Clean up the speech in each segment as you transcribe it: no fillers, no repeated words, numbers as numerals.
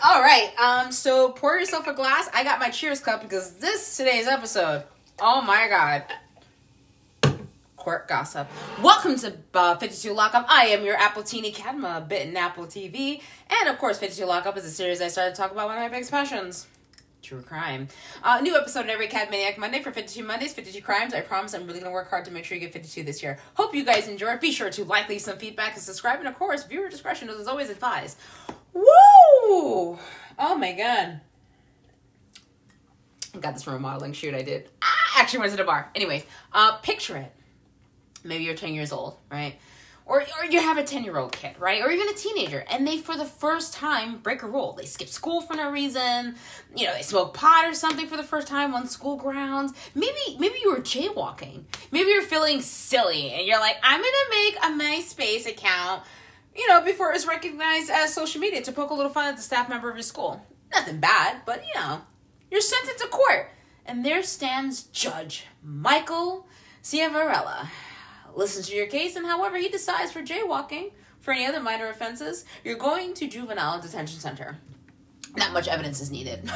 All right. So pour yourself a glass. I got my cheers cup because today's episode. Oh my God. Court gossip. Welcome to 52 Lockup. I am your Apple Teeny Cadma, Bitten Apple TV, and of course, 52 Lockup is a series I started to talk about one of my biggest passions. True crime. New episode every Cat Maniac Monday for 52 Mondays, 52 crimes. I promise I'm really going to work hard to make sure you get 52 this year. Hope you guys enjoy it. Be sure to like, leave some feedback, and subscribe. And of course, viewer discretion is always advised. Woo! Oh my God. I got this from a modeling shoot I did. Actually went to the bar. Anyways, picture it. Maybe you're 10 years old, right? Or you have a 10-year-old kid, right? Or even a teenager, and they, for the first time, break a rule. They skip school for no reason. You know, they smoke pot or something for the first time on school grounds. Maybe you were jaywalking. Maybe you're feeling silly, and you're like, I'm going to make a MySpace account, you know, before it's recognized as social media to poke a little fun at the staff member of your school. Nothing bad, but, you know, you're sent into court. And there stands Judge Michael Ciavarella. Listen to your case, and however he decides for jaywalking, for any other minor offenses, you're going to juvenile detention center. Not much evidence is needed.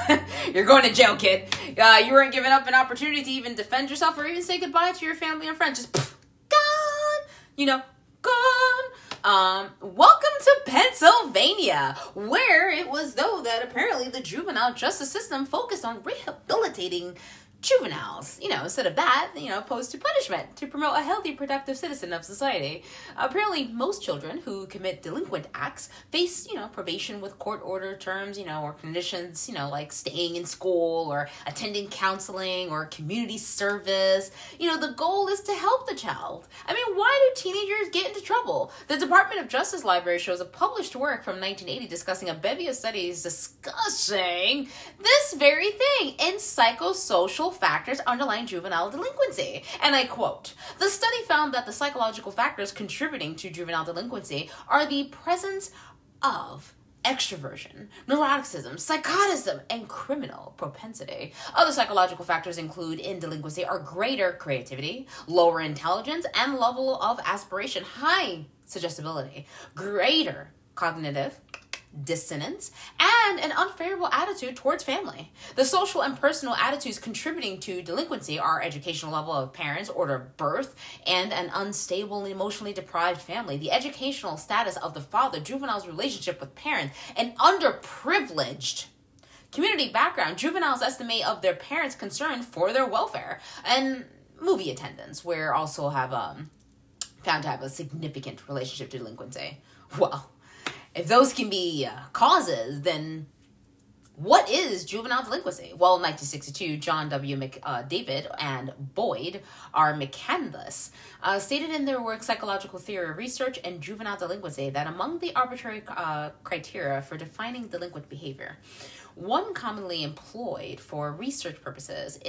You're going to jail, kid. You weren't given up an opportunity to even defend yourself or even say goodbye to your family and friends. Just gone. You know, gone. Welcome to Pennsylvania, where it was though that apparently the juvenile justice system focused on rehabilitating juveniles, you know, instead of that, you know, opposed to punishment to promote a healthy, productive citizen of society. Apparently, most children who commit delinquent acts face, you know, probation with court order terms, you know, or conditions, you know, like staying in school or attending counseling or community service. You know, the goal is to help the child. I mean, why do teenagers get into trouble? The Department of Justice Library shows a published work from 1980 discussing a bevy of studies discussing this very thing in psychosocial factors underlying juvenile delinquency. And I quote, the study found that the psychological factors contributing to juvenile delinquency are the presence of extroversion, neuroticism, psychoticism, and criminal propensity. Other psychological factors include in delinquency are greater creativity, lower intelligence, and level of aspiration, high suggestibility, greater cognitive dissonance, and an unfavorable attitude towards family. The social and personal attitudes contributing to delinquency are educational level of parents, order of birth, and an unstable and emotionally deprived family, the educational status of the father, juveniles' relationship with parents, and underprivileged community background, juveniles' estimate of their parents' concern for their welfare, and movie attendance, where also have found to have a significant relationship to delinquency. Well, if those can be causes, then what is juvenile delinquency? Well, in 1962, John W. David and Boyd R. McCandless stated in their work Psychological Theory of Research and Juvenile Delinquency that among the arbitrary criteria for defining delinquent behavior, one commonly employed for research purposes,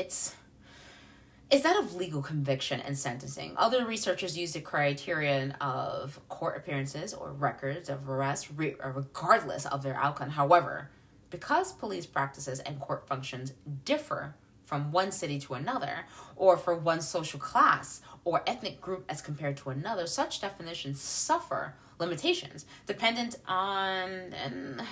is that of legal conviction and sentencing. Other researchers use the criterion of court appearances or records of arrest regardless of their outcome. However, because police practices and court functions differ from one city to another, or for one social class or ethnic group as compared to another, such definitions suffer limitations. Dependent and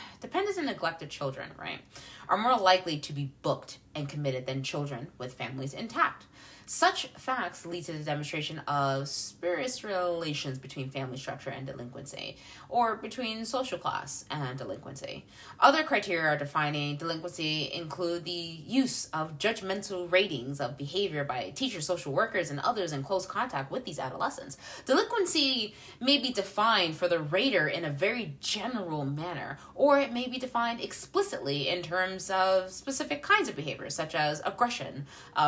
neglected children, right, are more likely to be booked and committed than children with families intact. Such facts lead to the demonstration of spurious relations between family structure and delinquency, or between social class and delinquency. Other criteria defining delinquency include the use of judgmental ratings of behavior by teachers, social workers, and others in close contact with these adolescents. Delinquency may be defined for the rater in a very general manner, or it may be defined explicitly in terms of specific kinds of behaviors, such as aggression,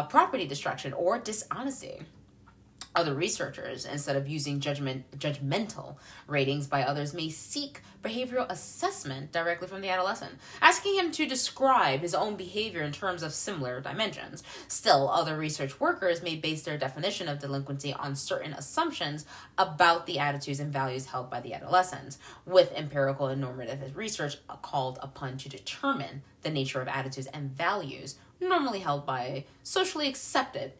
property destruction, or dishonesty. Other researchers, instead of using judgmental ratings by others, may seek behavioral assessment directly from the adolescent, asking him to describe his own behavior in terms of similar dimensions. Still, other research workers may base their definition of delinquency on certain assumptions about the attitudes and values held by the adolescents, with empirical and normative research called upon to determine the nature of attitudes and values normally held by socially accepted,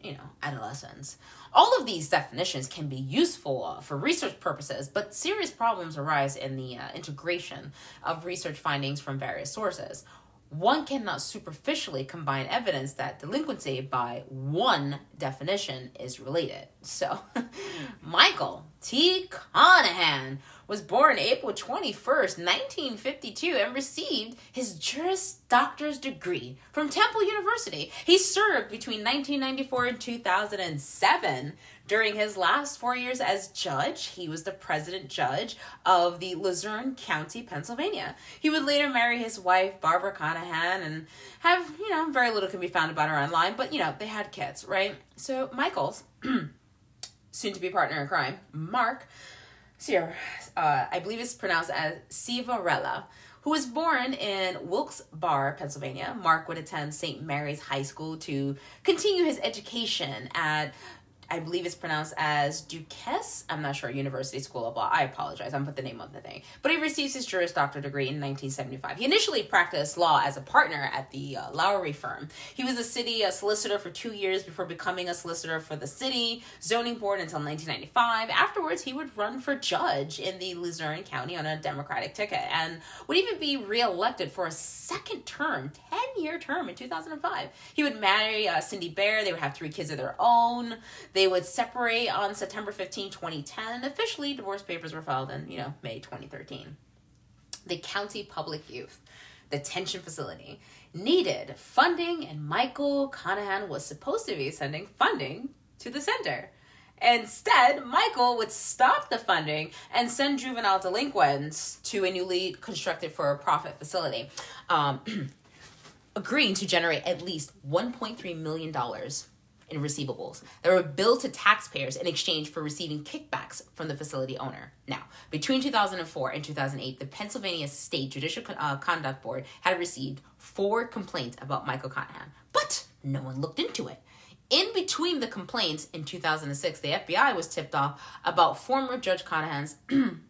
adolescents. All of these definitions can be useful for research purposes, but serious problems arise in the integration of research findings from various sources. One cannot superficially combine evidence that delinquency by one definition is related. So, Michael T. Conahan was born April 21st, 1952, and received his Juris Doctor's degree from Temple University. He served between 1994 and 2007. During his last 4 years as judge, he was the president judge of the Luzerne County, Pennsylvania. He would later marry his wife, Barbara Conahan, and have, very little can be found about her online, but, they had kids, right? So Michael's soon-to-be partner in crime, Mark I believe it's pronounced as Ciavarella, who was born in Wilkes-Barre, Pennsylvania. Mark would attend St. Mary's High School to continue his education at, I believe it's pronounced as Duquesne. I'm not sure, University School of Law. I apologize. I'm put the name of the thing. But he receives his Juris Doctor degree in 1975. He initially practiced law as a partner at the Lowry firm. He was a city solicitor for 2 years before becoming a solicitor for the city zoning board until 1995. Afterwards, he would run for judge in the Luzerne County on a Democratic ticket and would even be reelected for a second term, 10-year term in 2005. He would marry Cindy Bear. They would have 3 kids of their own. They would separate on September 15, 2010. Officially, divorce papers were filed in, May 2013. The County Public Youth Detention Facility needed funding, and Michael Conahan was supposed to be sending funding to the center. Instead, Michael would stop the funding and send juvenile delinquents to a newly constructed for-profit facility, agreeing to generate at least $1.3 million in receivables that were billed to taxpayers in exchange for receiving kickbacks from the facility owner. Now, between 2004 and 2008, the Pennsylvania State Judicial Conduct Board had received 4 complaints about Michael Conahan, but no one looked into it. In between the complaints, in 2006, the FBI was tipped off about former Judge Conahan's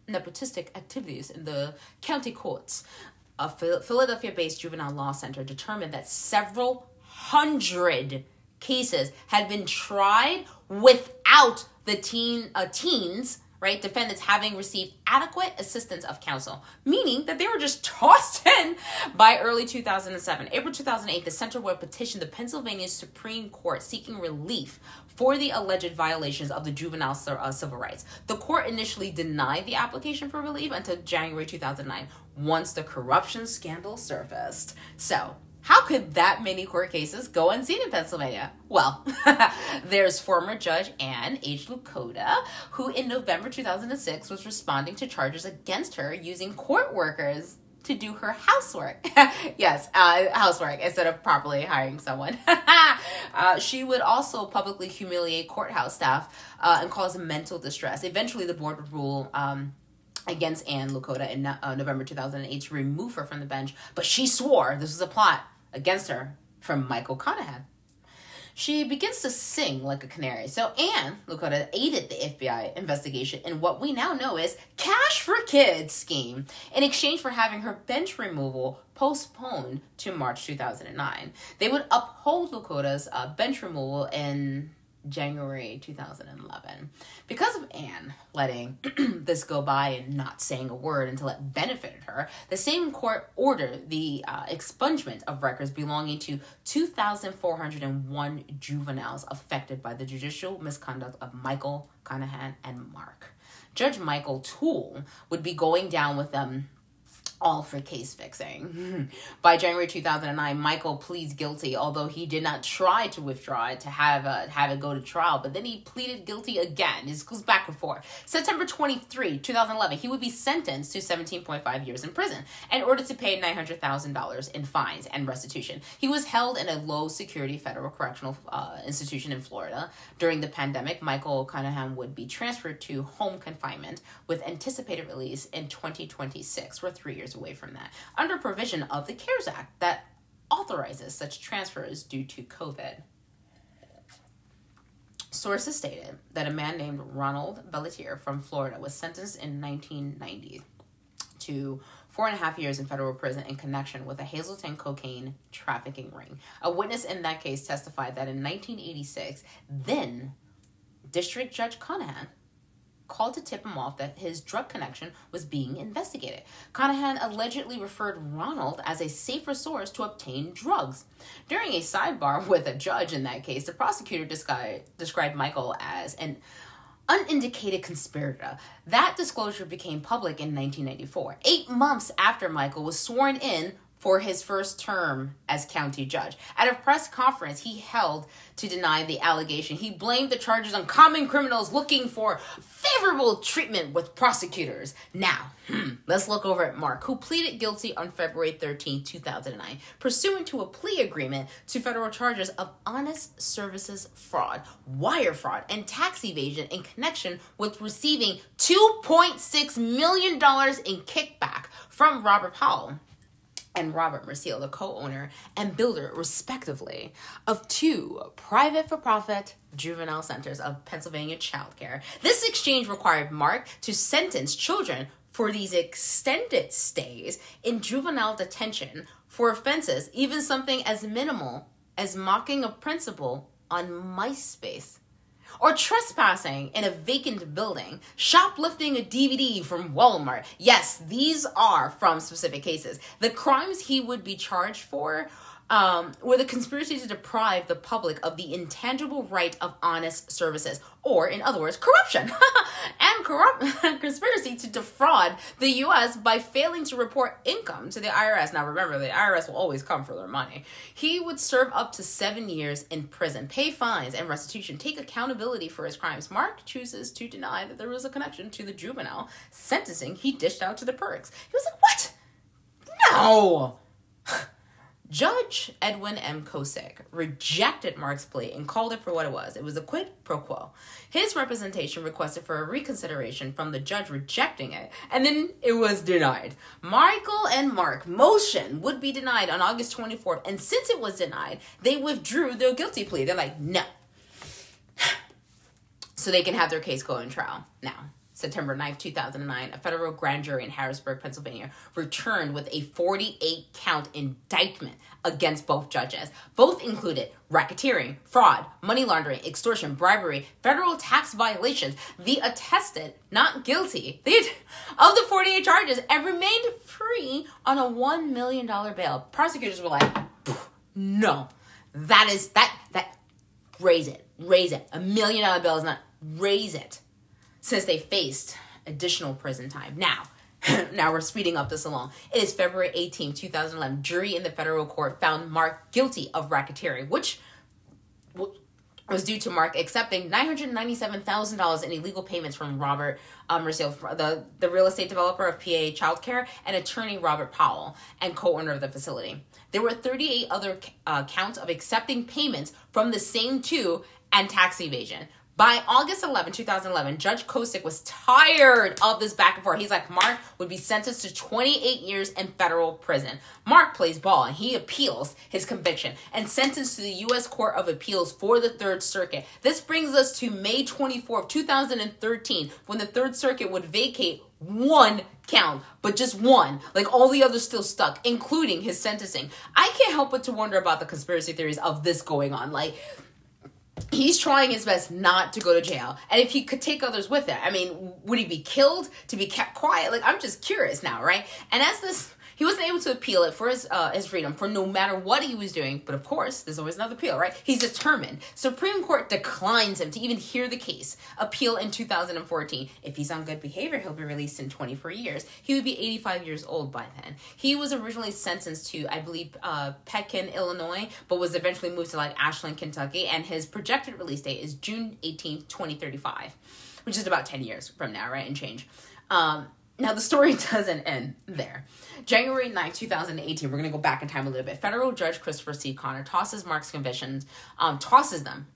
nepotistic activities in the county courts. A Philadelphia-based juvenile law center determined that several hundred cases had been tried without the teens, right, defendants having received adequate assistance of counsel, meaning that they were just tossed in by early 2007. April 2008, the center would petition the Pennsylvania Supreme Court seeking relief for the alleged violations of the juvenile civil rights. The court initially denied the application for relief until January 2009, once the corruption scandal surfaced. So, how could that many court cases go unseen in Pennsylvania? Well, there's former Judge Ann Lokuta, who in November 2006 was responding to charges against her using court workers to do her housework. Yes, housework instead of properly hiring someone. She would also publicly humiliate courthouse staff and cause mental distress. Eventually, the board would rule against Ann Lokuta in November 2008 to remove her from the bench, but she swore this was a plot against her from Michael Conahan. She begins to sing like a canary. So Ann Lokuta aided the FBI investigation in what we now know as Cash for Kids scheme in exchange for having her bench removal postponed to March 2009. They would uphold Lokuta's bench removal in January 2011. Because of Ann letting this go by and not saying a word until it benefited her, the same court ordered the expungement of records belonging to 2,401 juveniles affected by the judicial misconduct of Michael Conahan and Mark. Judge Michael Toole would be going down with them all for case fixing. By January 2009, Michael pleads guilty, although he did not try to withdraw it to have it go to trial, but then he pleaded guilty again. It goes back and forth. September 23, 2011, he would be sentenced to 17.5 years in prison and ordered to pay $900,000 in fines and restitution. He was held in a low-security federal correctional institution in Florida. During the pandemic, Michael Conahan would be transferred to home confinement with anticipated release in 2026. We're 3 years away from that, under provision of the CARES Act that authorizes such transfers due to COVID. Sources stated that a man named Ronald Bellatier from Florida was sentenced in 1990 to 4.5 years in federal prison in connection with a Hazleton cocaine trafficking ring. A witness in that case testified that in 1986, then District Judge Conahan called to tip him off that his drug connection was being investigated. Conahan allegedly referred Ronald as a safer source to obtain drugs. During a sidebar with a judge in that case, the prosecutor described Michael as an unindicated conspirator. That disclosure became public in 1994, 8 months after Michael was sworn in for his first term as county judge. At a press conference he held to deny the allegation, he blamed the charges on common criminals looking for favorable treatment with prosecutors. Now, let's look over at Mark, who pleaded guilty on February 13, 2009, pursuant to a plea agreement to federal charges of honest services fraud, wire fraud, and tax evasion in connection with receiving $2.6 million in kickback from Robert Powell and Robert Merciel, the co-owner and builder, respectively, of 2 private for-profit juvenile centers of Pennsylvania child care. This exchange required Mark to sentence children for these extended stays in juvenile detention for offenses, even something as minimal as mocking a principal on MySpace, or trespassing in a vacant building, shoplifting a DVD from Walmart. Yes, these are from specific cases. The crimes he would be charged for were the conspiracy to deprive the public of the intangible right of honest services, or in other words, corruption, and conspiracy to defraud the U.S. by failing to report income to the IRS. Now remember, the IRS will always come for their money. He would serve up to 7 years in prison, pay fines and restitution, take accountability for his crimes. Mark chooses to deny that there was a connection to the juvenile sentencing he dished out to the perks. He was like, what? No! Judge Edwin M. Kosick rejected Mark's plea and called it for what it was. It was a quid pro quo. His representation requested for a reconsideration from the judge rejecting it, and then it was denied. Michael and Mark motion would be denied on August 24th, and since it was denied, they withdrew their guilty plea. They're like, no. So they can have their case go in trial. Now, September 9th, 2009, a federal grand jury in Harrisburg, Pennsylvania, returned with a 48-count indictment against both judges. Both included racketeering, fraud, money laundering, extortion, bribery, federal tax violations. They attested not guilty of the 48 charges and remained free on a $1 million bail. Prosecutors were like, no, raise it. $1 million bail is not, raise it. Since they faced additional prison time. Now we're speeding up this along. It is February 18, 2011. Jury in the federal court found Mark guilty of racketeering, which was due to Mark accepting $997,000 in illegal payments from Robert Merciel, the real estate developer of PA Childcare, and attorney Robert Powell, and co-owner of the facility. There were 38 other counts of accepting payments from the same 2 and tax evasion. By August 11, 2011, Judge Kosick was tired of this back and forth. He's like, Mark would be sentenced to 28 years in federal prison. Mark plays ball, and he appeals his conviction and sentenced to the U.S. Court of Appeals for the Third Circuit. This brings us to May 24, 2013, when the Third Circuit would vacate 1 count, but just 1. Like, all the others still stuck, including his sentencing. I can't help but to wonder about the conspiracy theories of this going on. Like, he's trying his best not to go to jail. And if he could take others with it, I mean, would he be killed to be kept quiet? Like, I'm just curious now, right? And as this, he wasn't able to appeal it for his freedom for no matter what he was doing. But of course, there's always another appeal, right? He's determined. Supreme Court declines him to even hear the case. Appeal in 2014. If he's on good behavior, he'll be released in 24 years. He would be 85 years old by then. He was originally sentenced to, I believe, Pekin, Illinois, but was eventually moved to like Ashland, Kentucky. And his projected release date is June 18th, 2035, which is about 10 years from now, right? And change. Now, the story doesn't end there. January 9th, 2018, we're going to go back in time a little bit. Federal Judge Christopher C. Connor tosses Mark's convictions, tosses them,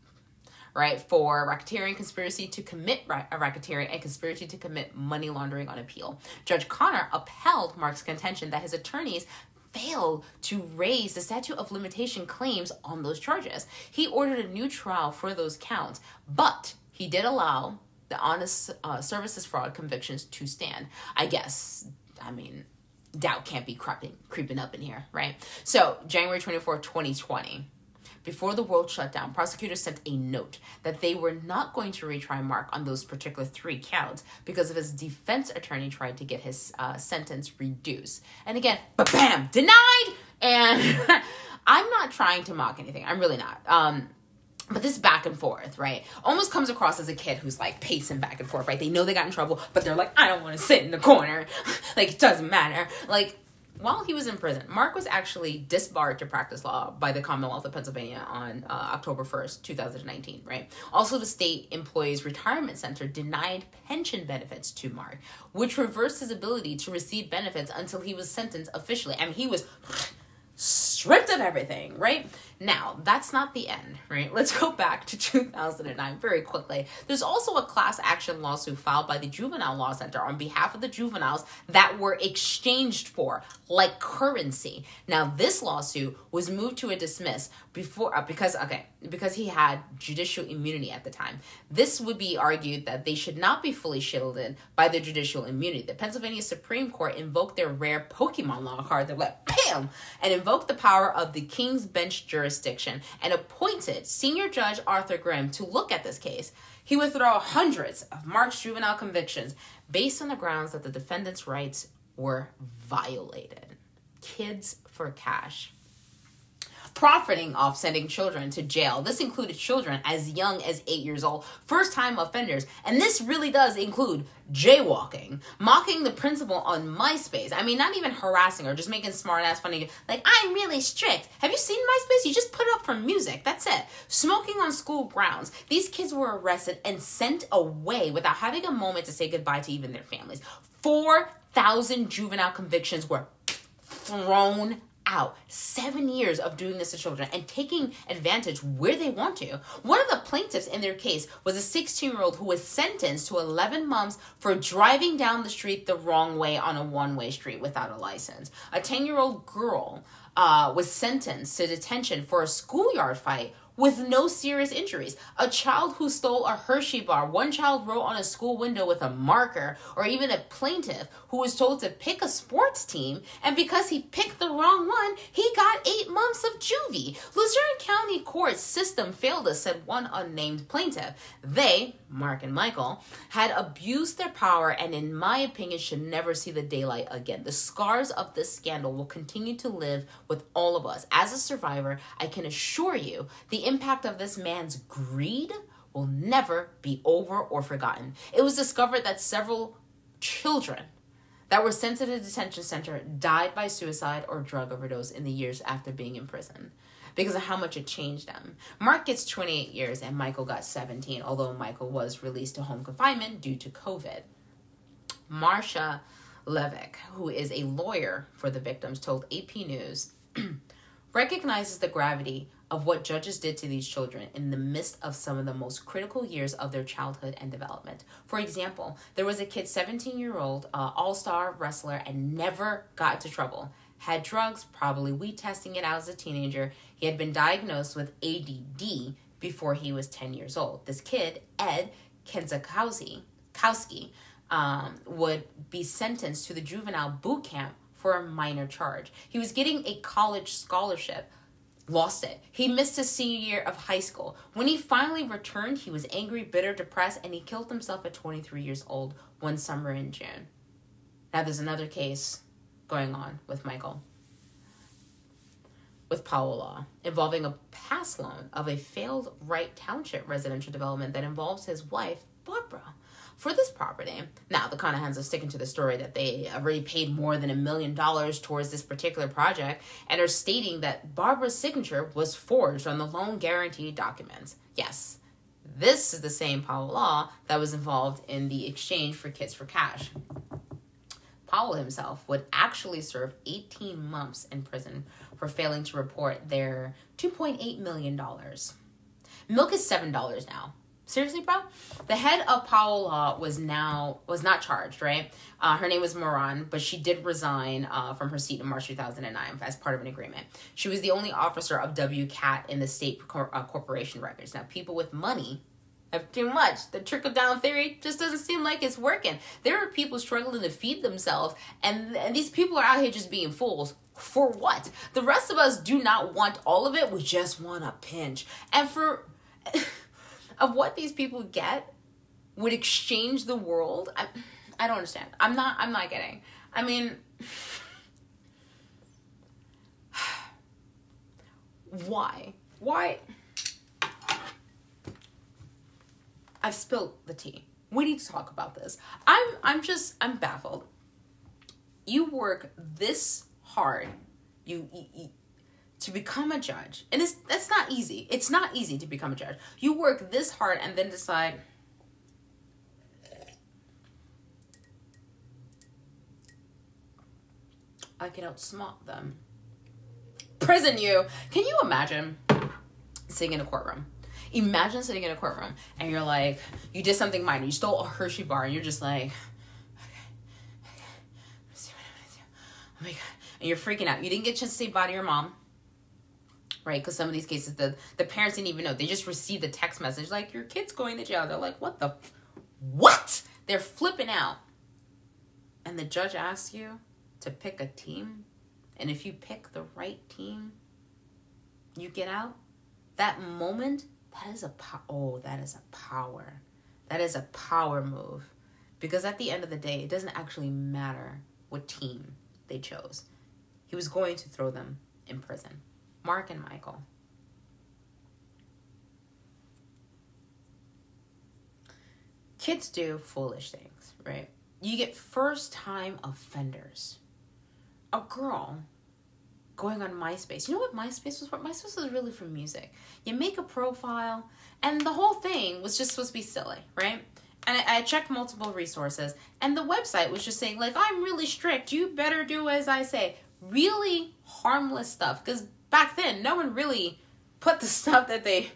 right, for racketeering, conspiracy to commit racketeering, and conspiracy to commit money laundering on appeal. Judge Connor upheld Mark's contention that his attorneys failed to raise the statute of limitation claims on those charges. He ordered a new trial for those counts, but he did allow the honest services fraud convictions to stand. I guess I mean, doubt can't be creeping up in here, right? So, January 24th, 2020, before the world shut down, prosecutors sent a note that they were not going to retry Mark on those particular 3 counts because of his defense attorney tried to get his sentence reduced. And again, bam, denied! And I'm not trying to mock anything. I'm really not. But this back and forth, right, almost comes across as a kid who's, like, pacing back and forth, right? They know they got in trouble, but they're like, I don't want to sit in the corner. Like, it doesn't matter. Like, while he was in prison, Mark was actually disbarred to practice law by the Commonwealth of Pennsylvania on October 1st, 2019, right? Also, the State Employees Retirement Center denied pension benefits to Mark, which reversed his ability to receive benefits until he was sentenced officially. I mean, he was stripped of everything, right? Now, that's not the end, right? Let's go back to 2009 very quickly. There's also a class action lawsuit filed by the Juvenile Law Center on behalf of the juveniles that were exchanged for, like currency. Now, this lawsuit was moved to a dismiss because he had judicial immunity at the time. This would be argued that they should not be fully shielded by the judicial immunity. The Pennsylvania Supreme Court invoked their rare Pokemon law card that went PAM and invoked the power of the King's Bench jurisdiction and appointed senior judge Arthur Grimm to look at this case. He would throw hundreds of Mark's juvenile convictions based on the grounds that the defendant's rights were violated. Kids for cash. Profiting off sending children to jail. This included children as young as 8 years old, first-time offenders, and this really does include jaywalking, mocking the principal on MySpace. I mean, not even harassing her, just making smart-ass funny, like, I'm really strict. Have you seen MySpace? You just put it up for music. That's it. Smoking on school grounds. These kids were arrested and sent away without having a moment to say goodbye to even their families. 4,000 juvenile convictions were thrown out. 7 years of doing this to children and taking advantage where they want to. One of the plaintiffs in their case was a 16-year-old who was sentenced to 11 months for driving down the street the wrong way on a one-way street without a license. A 10-year-old girl was sentenced to detention for a schoolyard fight with no serious injuries. A child who stole a Hershey bar. One child wrote on a school window with a marker. Or even a plaintiff who was told to pick a sports team, and because he picked the wrong one, he got 8 months of juvie. Luzerne County Court system failed us, said one unnamed plaintiff. They, Mark and Michael, had abused their power and, in my opinion, should never see the daylight again. The scars of this scandal will continue to live with all of us. As a survivor, I can assure you the impact of this man's greed will never be over or forgotten. It was discovered that several children that were sent to the detention center died by suicide or drug overdose in the years after being in prison because of how much it changed them. Mark gets 28 years and Michael got 17, although Michael was released to home confinement due to COVID. Marcia Levick, who is a lawyer for the victims, told AP News, recognizes the gravity of what judges did to these children in the midst of some of the most critical years of their childhood and development. For example, there was a kid, 17-year-old, all-star wrestler, and never got into trouble. Had drugs, probably weed testing it out as a teenager. He had been diagnosed with ADD before he was 10 years old. This kid, Ed Kenzakowski, would be sentenced to the juvenile boot camp for a minor charge. He was getting a college scholarship, lost it. He missed his senior year of high school. When he finally returned, he was angry, bitter, depressed, and he killed himself at 23 years old one summer in June. Now there's another case going on with Michael, with Powell Law, involving a pass loan of a failed Wright Township residential development that involves his wife, Barbara. For this property, now the Conahans are sticking to the story that they already paid more than $1 million towards this particular project and are stating that Barbara's signature was forged on the loan guarantee documents. Yes, this is the same Powell Law that was involved in the exchange for Kids for Cash. Powell himself would actually serve 18 months in prison for failing to report their $2.8 million. Milk is $7 now. Seriously, bro? The head of Powell Law was not charged, right? Her name was Moran, but she did resign from her seat in March 2009 as part of an agreement. She was the only officer of WCAT in the state corporation records. Now, people with money have too much. The trickle-down theory just doesn't seem like it's working. There are people struggling to feed themselves, and these people are out here just being fools. For what? The rest of us do not want all of it. We just want a pinch. And for of what these people get would exchange the world, I don't understand. I'm not getting. I mean, why? I've spilled the tea. We need to talk about this. I'm baffled. You work this hard, you to become a judge, and that's not easy. It's not easy to become a judge. You work this hard and then decide, I can outsmart them. Prison you. Can you imagine sitting in a courtroom? Imagine sitting in a courtroom and you're like, you did something minor. You stole a Hershey bar and you're just like, okay. Let's see what I'm gonna do. Oh my God. And you're freaking out. You didn't get a chance to say bye to your mom, right? Because some of these cases, the parents didn't even know. They just received a text message like, your kid's going to jail. They're like, what? They're flipping out. And the judge asks you to pick a team. And if you pick the right team, you get out. That moment, that is a power. That is a power move. Because at the end of the day, it doesn't actually matter what team they chose. He was going to throw them in prison. Mark and Michael. Kids do foolish things, right? You get first-time offenders. A girl going on MySpace. You know what MySpace was for? MySpace was really for music. You make a profile, and the whole thing was just supposed to be silly, right? And I checked multiple resources, and the website was just saying, like, I'm really strict. You better do as I say. Really harmless stuff. Because back then, no one really put the stuff that they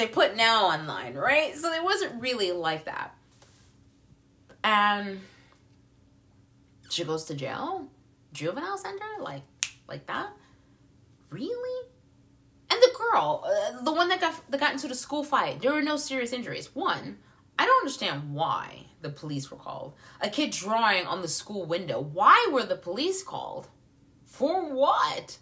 put now online, right? So it wasn't really like that. And she goes to jail? Juvenile center? Like that? Really? And the girl, the one that got into the school fight, there were no serious injuries. One, I don't understand why the police were called. A kid drawing on the school window. Why were the police called? For what?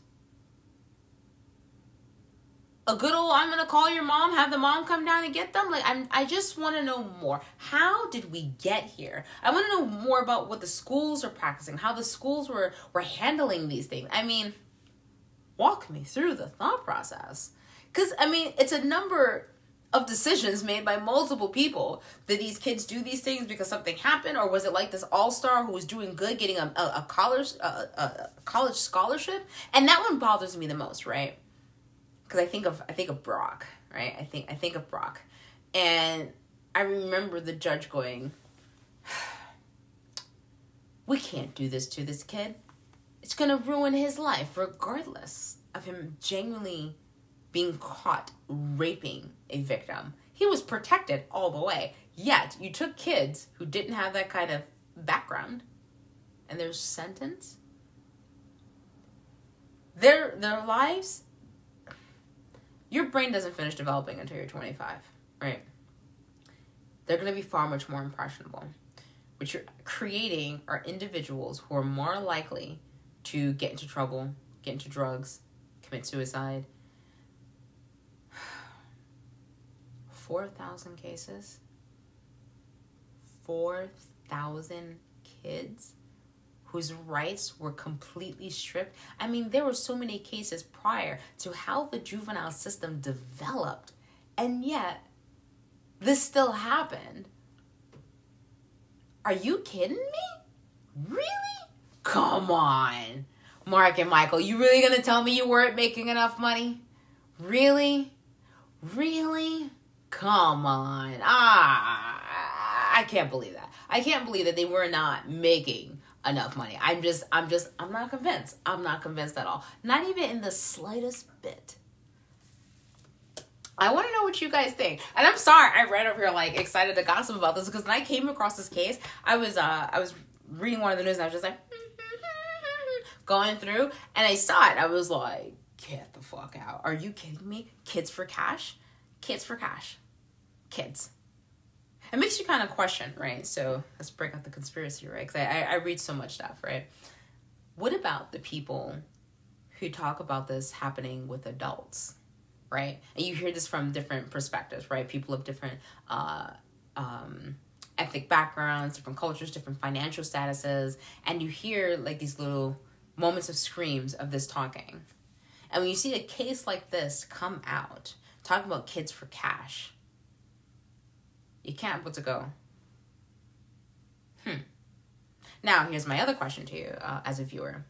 A good old, I'm going to call your mom, have the mom come down and get them? Like, I just want to know more. How did we get here? I want to know more about what the schools are practicing, how the schools were handling these things. I mean, walk me through the thought process. Because, I mean, it's a number of decisions made by multiple people. Did these kids do these things because something happened? Or was it like this all-star who was doing good, getting a college scholarship? And that one bothers me the most, right? Because I think of Brock, right? I think of Brock. And I remember the judge going, we can't do this to this kid. It's going to ruin his life, regardless of him genuinely being caught raping a victim. He was protected all the way. Yet, you took kids who didn't have that kind of background, and their sentence, their lives, your brain doesn't finish developing until you're 25, right? They're going to be far much more impressionable. What you're creating are individuals who are more likely to get into trouble, get into drugs, commit suicide. 4,000 cases? 4,000 kids whose rights were completely stripped. I mean, there were so many cases prior to how the juvenile system developed, and yet this still happened. Are you kidding me? Really? Come on. Mark and Michael, you really gonna tell me you weren't making enough money? Really? Really? Come on. I can't believe that. I can't believe that they were not making enough money. I'm not convinced. I'm not convinced at all. Not even in the slightest bit. I want to know what you guys think. And I'm sorry I ran over here like excited to gossip about this, because when I came across this case, I was reading one of the news and I was just like going through, and I saw it. I was like, get the fuck out. Are you kidding me? Kids for cash? Kids for cash. kids. It makes you kind of question, right? So let's break out the conspiracy, right? Because I read so much stuff, right? What about the people who talk about this happening with adults, right? And you hear this from different perspectives, right? People of different ethnic backgrounds, different cultures, different financial statuses, and you hear like these little moments of screams of this talking. And when you see a case like this come out, talking about kids for cash, you can't but to go, Now, here's my other question to you as a viewer.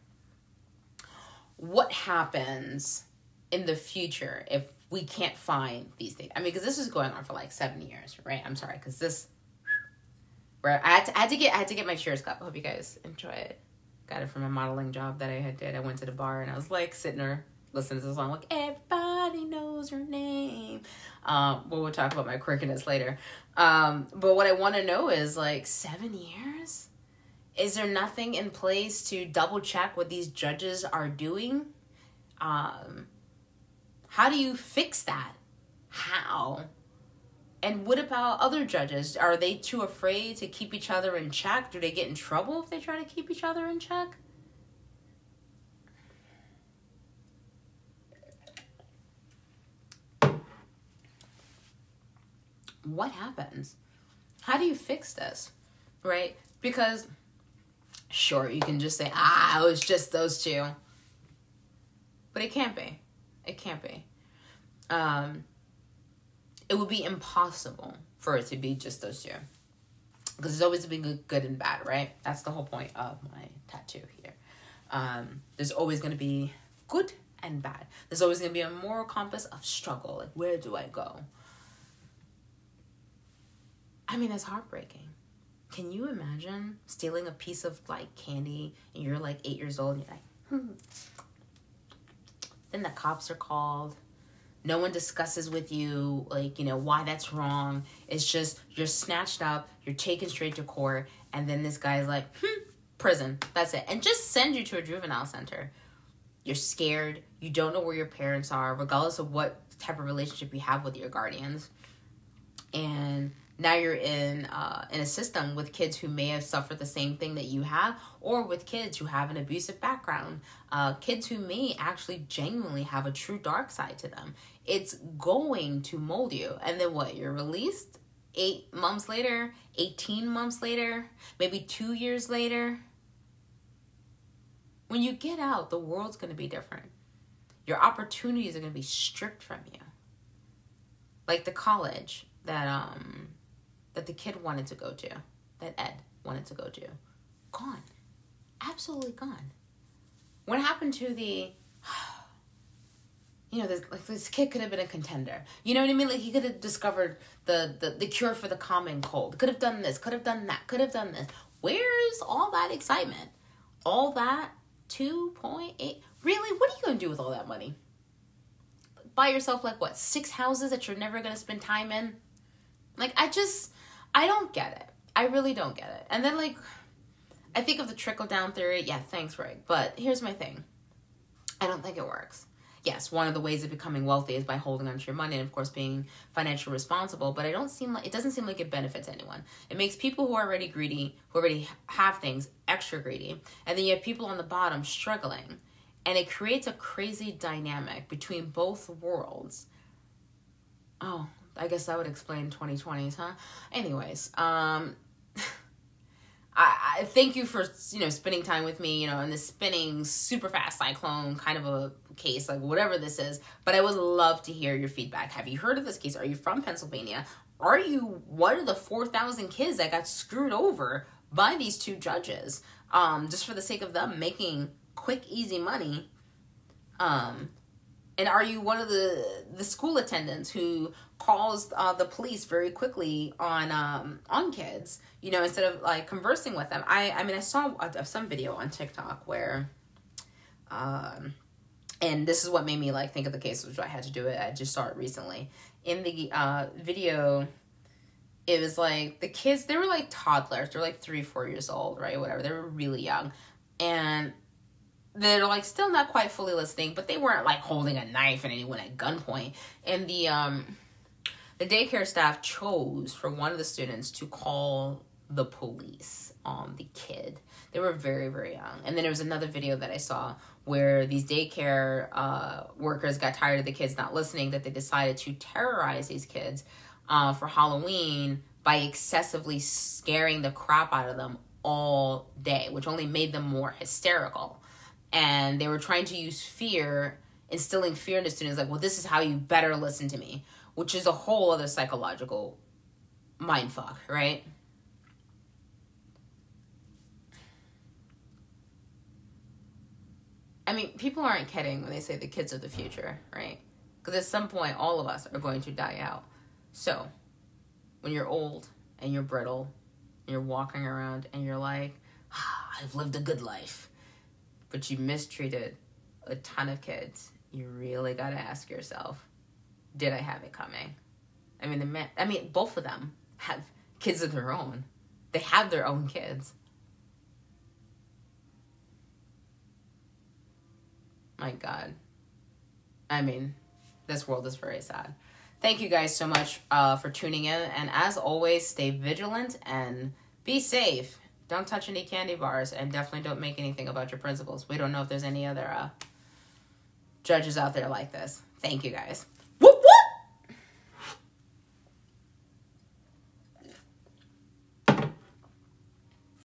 What happens in the future if we can't find these things? I mean, because this was going on for like 7 years, right? I'm sorry, because this, where I had to get my Cheers cup. I hope you guys enjoy it. Got it from a modeling job that I did. I went to the bar and I was like sitting there listening to the song, like, everybody knows your name. We'll talk about my quirkiness later. But what I want to know is, like, 7 years? Is there nothing in place to double check what these judges are doing? How do you fix that? How? And what about other judges? Are they too afraid to keep each other in check? Do they get in trouble if they try to keep each other in check? What happens? How do you fix this? Right? Because, sure, you can just say, it was just those two. But it can't be. It can't be. It would be impossible for it to be just those two. Because there's always been good and bad, right? That's the whole point of my tattoo here. There's always going to be good and bad. There's always going to be a moral compass of struggle. Like, where do I go? I mean, that's heartbreaking. Can you imagine stealing a piece of, like, candy and you're, like, 8 years old and you're like, Then the cops are called. No one discusses with you, like, you know, why that's wrong. It's just, you're snatched up, you're taken straight to court, and then this guy's like, prison. That's it. And just send you to a juvenile center. You're scared. You don't know where your parents are, regardless of what type of relationship you have with your guardians. And now you're in a system with kids who may have suffered the same thing that you have, or with kids who have an abusive background, kids who may actually genuinely have a true dark side to them. It's going to mold you. And then what? You're released 8 months later, 18 months later, maybe 2 years later. When you get out, the world's going to be different. Your opportunities are going to be stripped from you. Like the college that the kid wanted to go to, that Ed wanted to go to. Gone. Absolutely gone. What happened to the, this kid could have been a contender. You know what I mean? Like, he could have discovered the cure for the common cold. Could have done this, could have done that, could have done this. Where's all that excitement? All that 2.8. Really? What are you going to do with all that money? Buy yourself, 6 houses that you're never going to spend time in? Like, I don't get it. I really don't get it. And then, I think of the trickle-down theory. Yeah, thanks, Rick. But here's my thing. I don't think it works. Yes, one of the ways of becoming wealthy is by holding onto your money and, of course, being financially responsible. But it doesn't seem like it benefits anyone. It makes people who are already greedy, who already have things, extra greedy. And then you have people on the bottom struggling. And it creates a crazy dynamic between both worlds. Oh, I guess that would explain 2020s, huh? Anyways, I thank you for, spending time with me, in this spinning super fast cyclone kind of a case, whatever this is. But I would love to hear your feedback. Have you heard of this case? Are you from Pennsylvania? Are you one of the 4,000 kids that got screwed over by these two judges, just for the sake of them making quick, easy money? And are you one of the school attendants who calls the police very quickly on kids, instead of conversing with them? I saw some video on TikTok where, and this is what made me think of the case, which I had to do it. I just saw it recently. In the video, it was the kids, they were toddlers. They're 3-4 years old, right? Whatever. They were really young. And they're still not quite fully listening, but they weren't holding a knife at anyone at gunpoint. And The daycare staff chose for one of the students to call the police on the kid. They were very, very young. And then there was another video that I saw where these daycare workers got tired of the kids not listening, that they decided to terrorize these kids for Halloween by excessively scaring the crap out of them all day, which only made them more hysterical. And they were trying to use fear, instilling fear into students, like, well, this is how you better listen to me, which is a whole other psychological mindfuck, right? I mean, people aren't kidding when they say the kids are the future, right? Because at some point, all of us are going to die out. So, when you're old and you're brittle, and you're walking around and you're like, I've lived a good life, but you mistreated a ton of kids, you really got to ask yourself, did I have it coming? I mean, both of them have kids of their own. They have their own kids. My God. I mean, this world is very sad. Thank you guys so much for tuning in. And as always, stay vigilant and be safe. Don't touch any candy bars, and definitely don't make anything about your principals. We don't know if there's any other judges out there like this. Thank you guys.